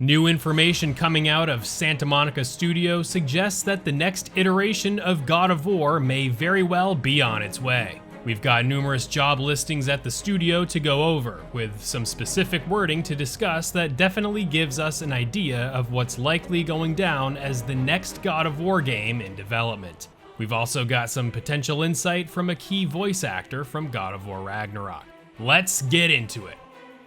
New information coming out of Santa Monica Studio suggests that the next iteration of God of War may very well be on its way. We've got numerous job listings at the studio to go over, with some specific wording to discuss that definitely gives us an idea of what's likely going down as the next God of War game in development. We've also got some potential insight from a key voice actor from God of War Ragnarok. Let's get into it.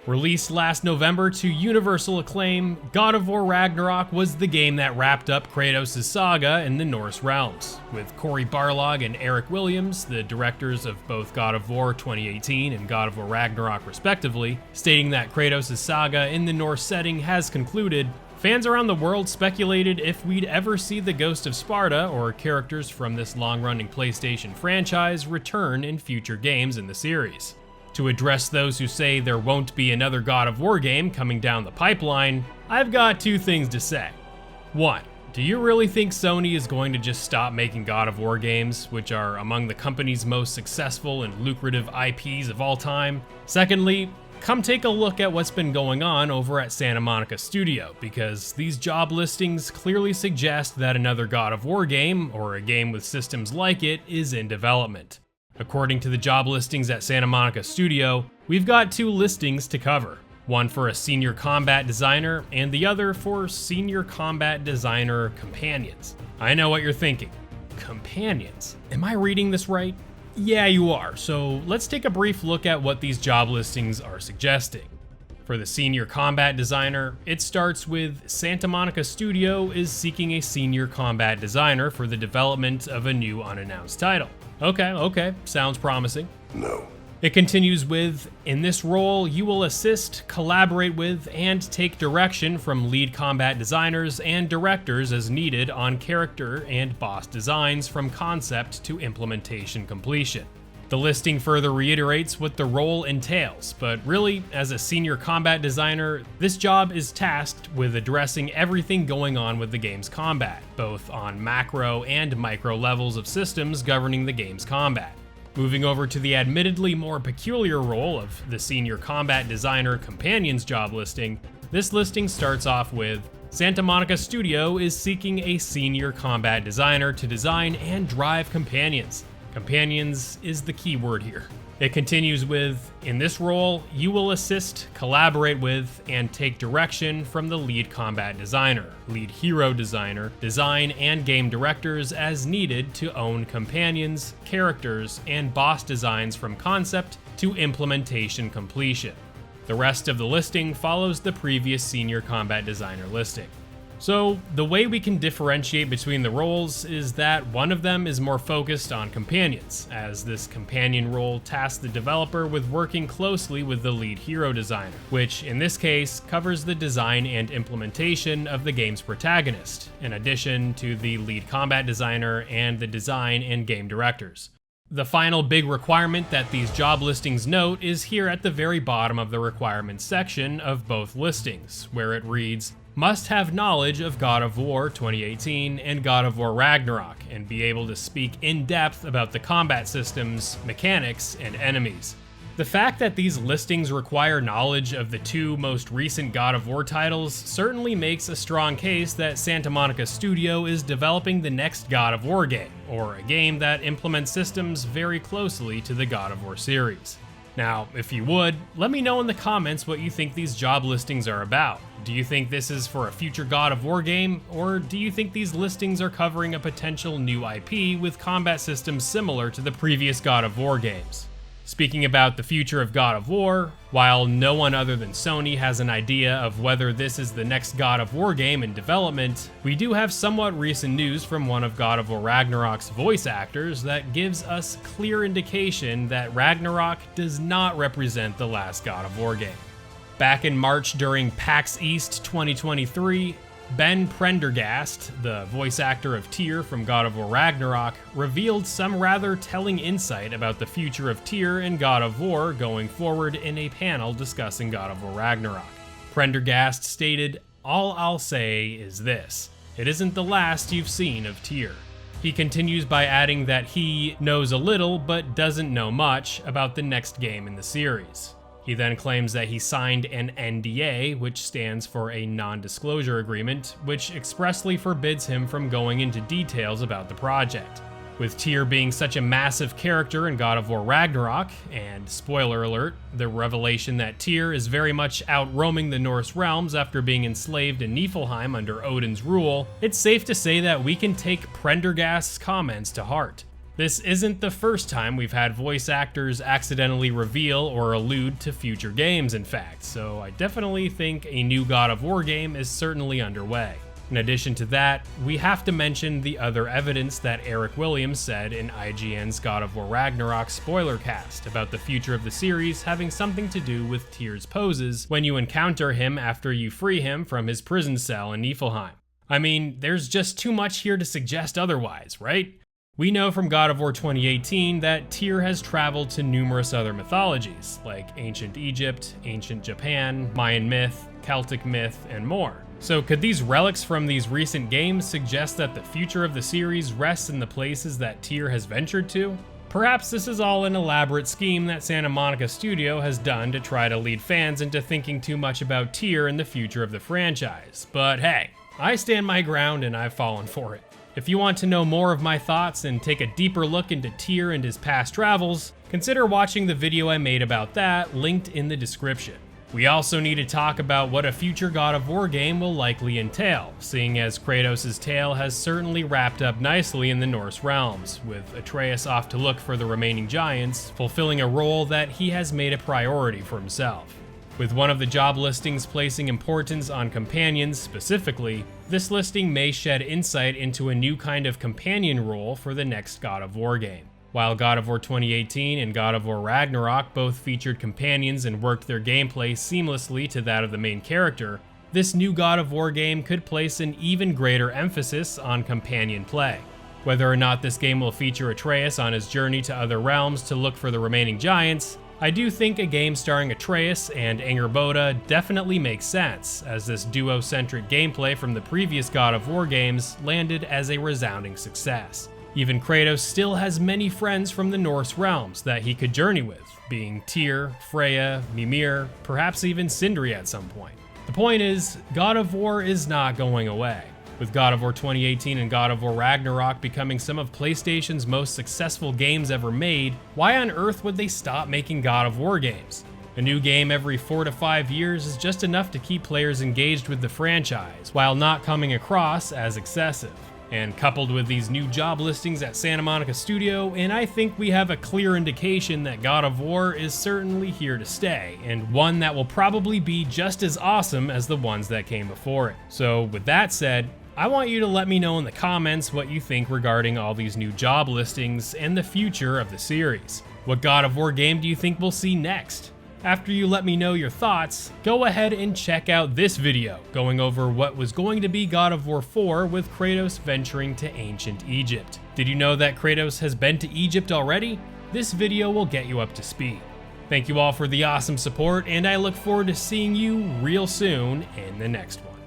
Released last November to universal acclaim, God of War Ragnarok was the game that wrapped up Kratos' saga in the Norse realms, with Cory Barlog and Eric Williams, the directors of both God of War 2018 and God of War Ragnarok respectively, stating that Kratos' saga in the Norse setting has concluded. Fans around the world speculated if we'd ever see the Ghost of Sparta or characters from this long-running PlayStation franchise return in future games in the series. To address those who say there won't be another God of War game coming down the pipeline, I've got two things to say. One, do you really think Sony is going to just stop making God of War games, which are among the company's most successful and lucrative IPs of all time? Secondly, come take a look at what's been going on over at Santa Monica Studio, because these job listings clearly suggest that another God of War game, or a game with systems like it, is in development. According to the job listings at Santa Monica Studio, we've got two listings to cover. One for a senior combat designer, and the other for senior combat designer companions. I know what you're thinking. Companions? Am I reading this right? Yeah, you are, so let's take a brief look at what these job listings are suggesting. For the senior combat designer, it starts with Santa Monica Studio is seeking a senior combat designer for the development of a new unannounced title. Okay, sounds promising. No. It continues with, in this role, you will assist, collaborate with, and take direction from lead combat designers and directors as needed on character and boss designs from concept to implementation completion. The listing further reiterates what the role entails, but really, as a senior combat designer, this job is tasked with addressing everything going on with the game's combat, both on macro and micro levels of systems governing the game's combat. Moving over to the admittedly more peculiar role of the senior combat designer companion's job listing, this listing starts off with, Santa Monica Studio is seeking a senior combat designer to design and drive companions. Companions is the key word here. It continues with, in this role, you will assist, collaborate with, and take direction from the lead combat designer, lead hero designer, design and game directors as needed to own companions, characters, and boss designs from concept to implementation completion. The rest of the listing follows the previous senior combat designer listing. So, the way we can differentiate between the roles is that one of them is more focused on companions, as this companion role tasks the developer with working closely with the lead hero designer, which in this case covers the design and implementation of the game's protagonist, in addition to the lead combat designer and the design and game directors. The final big requirement that these job listings note is here at the very bottom of the requirements section of both listings, where it reads, must have knowledge of God of War 2018 and God of War Ragnarok, and be able to speak in depth about the combat systems, mechanics, and enemies. The fact that these listings require knowledge of the two most recent God of War titles certainly makes a strong case that Santa Monica Studio is developing the next God of War game, or a game that implements systems very closely to the God of War series. Now, if you would, let me know in the comments what you think these job listings are about. Do you think this is for a future God of War game, or do you think these listings are covering a potential new IP with combat systems similar to the previous God of War games? Speaking about the future of God of War, while no one other than Sony has an idea of whether this is the next God of War game in development, we do have somewhat recent news from one of God of War Ragnarok's voice actors that gives us clear indication that Ragnarok does not represent the last God of War game. Back in March during PAX East 2023, Ben Prendergast, the voice actor of Tyr from God of War Ragnarok, revealed some rather telling insight about the future of Tyr and God of War going forward in a panel discussing God of War Ragnarok. Prendergast stated, "All I'll say is this, it isn't the last you've seen of Tyr." He continues by adding that he knows a little but doesn't know much about the next game in the series. He then claims that he signed an NDA, which stands for a non-disclosure agreement, which expressly forbids him from going into details about the project. With Tyr being such a massive character in God of War Ragnarok, and spoiler alert, the revelation that Tyr is very much out roaming the Norse realms after being enslaved in Niflheim under Odin's rule, it's safe to say that we can take Prendergast's comments to heart. This isn't the first time we've had voice actors accidentally reveal or allude to future games, in fact, so I definitely think a new God of War game is certainly underway. In addition to that, we have to mention the other evidence that Eric Williams said in IGN's God of War Ragnarok spoilercast about the future of the series having something to do with Tyr's poses when you encounter him after you free him from his prison cell in Niflheim. I mean, there's just too much here to suggest otherwise, right? We know from God of War 2018 that Tyr has traveled to numerous other mythologies, like ancient Egypt, ancient Japan, Mayan myth, Celtic myth, and more. So could these relics from these recent games suggest that the future of the series rests in the places that Tyr has ventured to? Perhaps this is all an elaborate scheme that Santa Monica Studio has done to try to lead fans into thinking too much about Tyr and the future of the franchise. But hey, I stand my ground and I've fallen for it. If you want to know more of my thoughts and take a deeper look into Tyr and his past travels, consider watching the video I made about that, linked in the description. We also need to talk about what a future God of War game will likely entail, seeing as Kratos' tale has certainly wrapped up nicely in the Norse realms, with Atreus off to look for the remaining giants, fulfilling a role that he has made a priority for himself. With one of the job listings placing importance on companions specifically, this listing may shed insight into a new kind of companion role for the next God of War game. While God of War 2018 and God of War Ragnarok both featured companions and worked their gameplay seamlessly to that of the main character, this new God of War game could place an even greater emphasis on companion play. Whether or not this game will feature Atreus on his journey to other realms to look for the remaining giants, I do think a game starring Atreus and Angerboda definitely makes sense, as this duo-centric gameplay from the previous God of War games landed as a resounding success. Even Kratos still has many friends from the Norse realms that he could journey with, being Tyr, Freya, Mimir, perhaps even Sindri at some point. The point is, God of War is not going away. With God of War 2018 and God of War Ragnarok becoming some of PlayStation's most successful games ever made, why on earth would they stop making God of War games? A new game every 4 to 5 years is just enough to keep players engaged with the franchise, while not coming across as excessive. And coupled with these new job listings at Santa Monica Studio, and I think we have a clear indication that God of War is certainly here to stay, and one that will probably be just as awesome as the ones that came before it. So with that said, I want you to let me know in the comments what you think regarding all these new job listings and the future of the series. What God of War game do you think we'll see next? After you let me know your thoughts, go ahead and check out this video, going over what was going to be God of War 4 with Kratos venturing to ancient Egypt. Did you know that Kratos has been to Egypt already? This video will get you up to speed. Thank you all for the awesome support, and I look forward to seeing you real soon in the next one.